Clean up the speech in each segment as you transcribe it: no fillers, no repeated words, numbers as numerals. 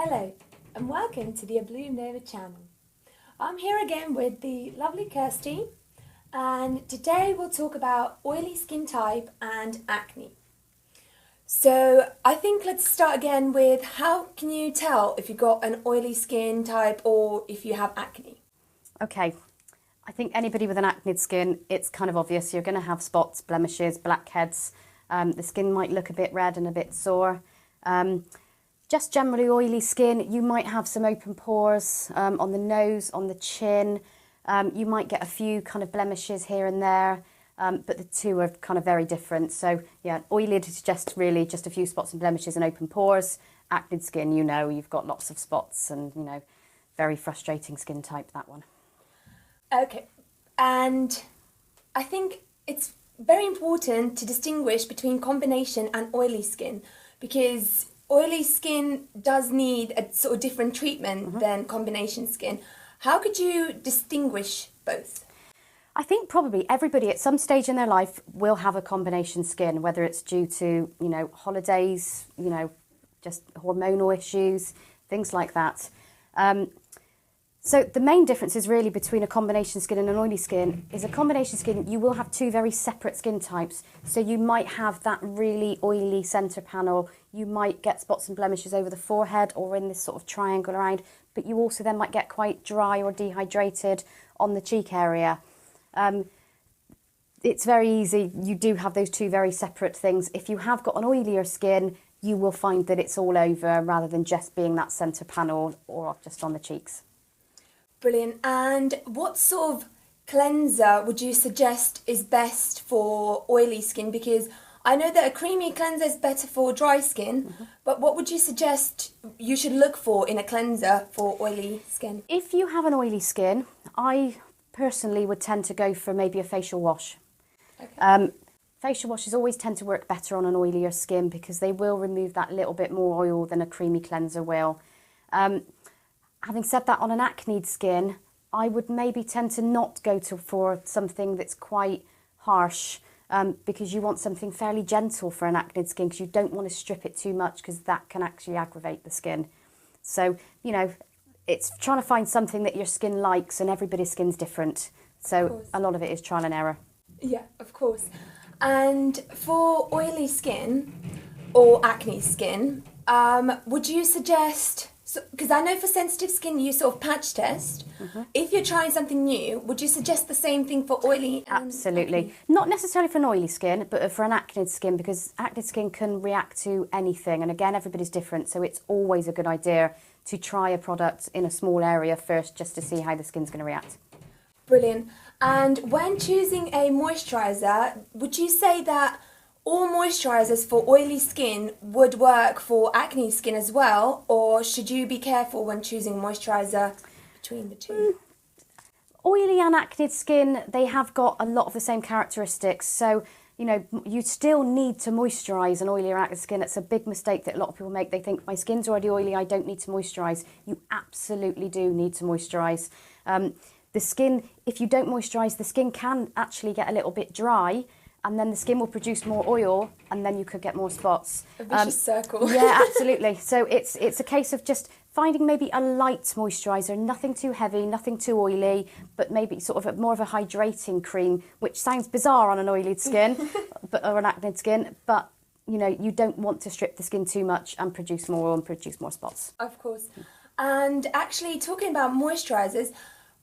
Hello and welcome to the Abloomnova channel. I'm here again with the lovely Kirsty, and today we'll talk about oily skin type and acne. So I think let's start again with how can you tell if you've got an oily skin type or if you have acne? Okay, I think anybody with an acne skin, it's kind of obvious. You're going to have spots, blemishes, blackheads. The skin might look a bit red and a bit sore. Just generally oily skin, you might have some open pores on the nose, on the chin. You might get a few kind of blemishes here and there, but the two are kind of very different. So yeah, oily is just really just a few spots and blemishes and open pores. Acne skin, you know, you've got lots of spots and, you know, very frustrating skin type, that one. Okay, and I think it's very important to distinguish between combination and oily skin, because oily skin does need a sort of different treatment than combination skin. How could you distinguish both? I think probably everybody at some stage in their life will have a combination skin, whether it's due to, you know, holidays, you know, just hormonal issues, things like that. So the main difference is really between a combination skin and an oily skin is a combination skin, you will have two very separate skin types. So you might have that really oily centre panel, you might get spots and blemishes over the forehead or in this sort of triangle around, but you also then might get quite dry or dehydrated on the cheek area. It's very easy, you do have those two very separate things. If you have got an oilier skin, you will find that it's all over rather than just being that centre panel or just on the cheeks. Brilliant. And what sort of cleanser would you suggest is best for oily skin? Because I know that a creamy cleanser is better for dry skin, but what would you suggest you should look for in a cleanser for oily skin? If you have an oily skin, I personally would tend to go for maybe a facial wash. Okay. Facial washes always tend to work better on an oilier skin because they will remove that little bit more oil than a creamy cleanser will. Having said that, on an acne skin, I would maybe tend to not go for something that's quite harsh because you want something fairly gentle for an acne skin because you don't want to strip it too much because that can actually aggravate the skin. So, you know, it's trying to find something that your skin likes, and everybody's skin's different. So a lot of it is trial and error. Yeah, of course. And for oily skin or acne skin, would you suggest... because I know for sensitive skin you sort of patch test. If you're trying something new, would you suggest the same thing for oily and Absolutely. acne? Not necessarily for an oily skin, but for an acne skin, because acne skin can react to anything. And again, everybody's different. So it's always a good idea to try a product in a small area first just to see how the skin's going to react. Brilliant. And when choosing a moisturizer, would you say that all moisturizers for oily skin would work for acne skin as well, or should you be careful when choosing moisturizer between the two? Oily and acne skin, they have got a lot of the same characteristics. So, you know, you still need to moisturize an oily or acne skin. It's a big mistake that a lot of people make. They think, my skin's already oily, I don't need to moisturize. You absolutely do need to moisturize. The skin, if you don't moisturize, the skin can actually get a little bit dry, and then the skin will produce more oil, and then you could get more spots. A vicious circle. Yeah, absolutely. So it's a case of just finding maybe a light moisturiser, nothing too heavy, nothing too oily, but maybe sort of more of a hydrating cream, which sounds bizarre on an oily skin or an acne skin, but you know, you don't want to strip the skin too much and produce more oil and produce more spots. Of course. And actually, talking about moisturisers,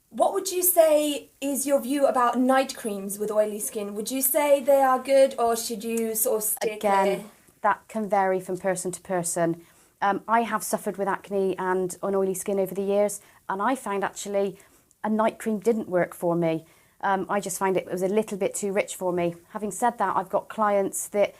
what would you say is your view about night creams with oily skin? Would you say they are good, or should you sort of stick Again, that can vary from person to person. I have suffered with acne and on oily skin over the years, and I found actually a night cream didn't work for me. I just found it was a little bit too rich for me. Having said that, I've got clients that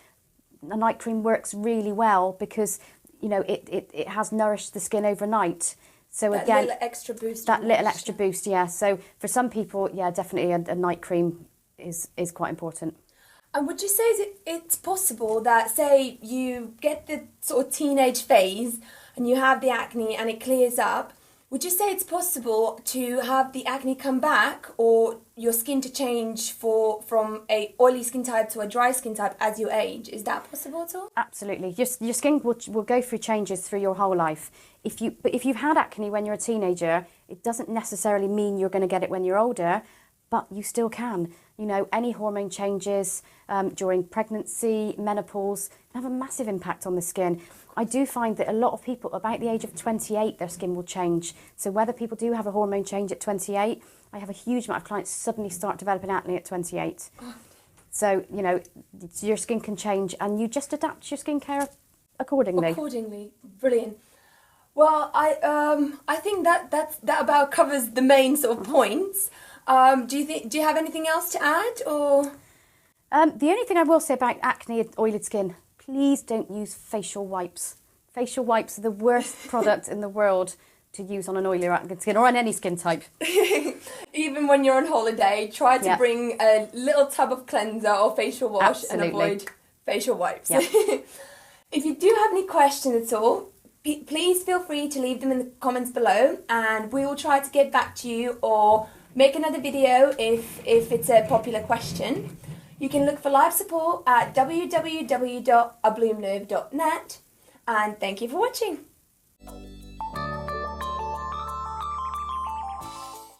a night cream works really well because, you know, it has nourished the skin overnight. So that again, little extra boost. That little extra boost, yeah. So for some people, yeah, definitely a night cream is quite important. And would you say it's possible that, say, you get the sort of teenage phase and you have the acne and it clears up, Would you say it's possible to have the acne come back or your skin to change from a oily skin type to a dry skin type as you age? Is that possible at all? Absolutely. Your skin will go through changes through your whole life. But if you've had acne when you're a teenager, it doesn't necessarily mean you're going to get it when you're older, but you still can. You know, any hormone changes during pregnancy, menopause can have a massive impact on the skin. I do find that a lot of people, about the age of 28, their skin will change. So whether people do have a hormone change at 28, I have a huge amount of clients suddenly start developing acne at 28. So, you know, your skin can change and you just adapt your skincare accordingly. Accordingly. Brilliant. Well, I think that about covers the main sort of points. Do you have anything else to add, or? The only thing I will say about acne and oily skin, please don't use facial wipes. Facial wipes are the worst product in the world to use on an oily or acne skin or on any skin type. Even when you're on holiday, try to bring a little tub of cleanser or facial wash. Absolutely. And avoid facial wipes. Yep. If you do have any questions at all, please feel free to leave them in the comments below and we will try to get back to you or make another video if it's a popular question. You can look for live support at www.abloomnova.net, and thank you for watching.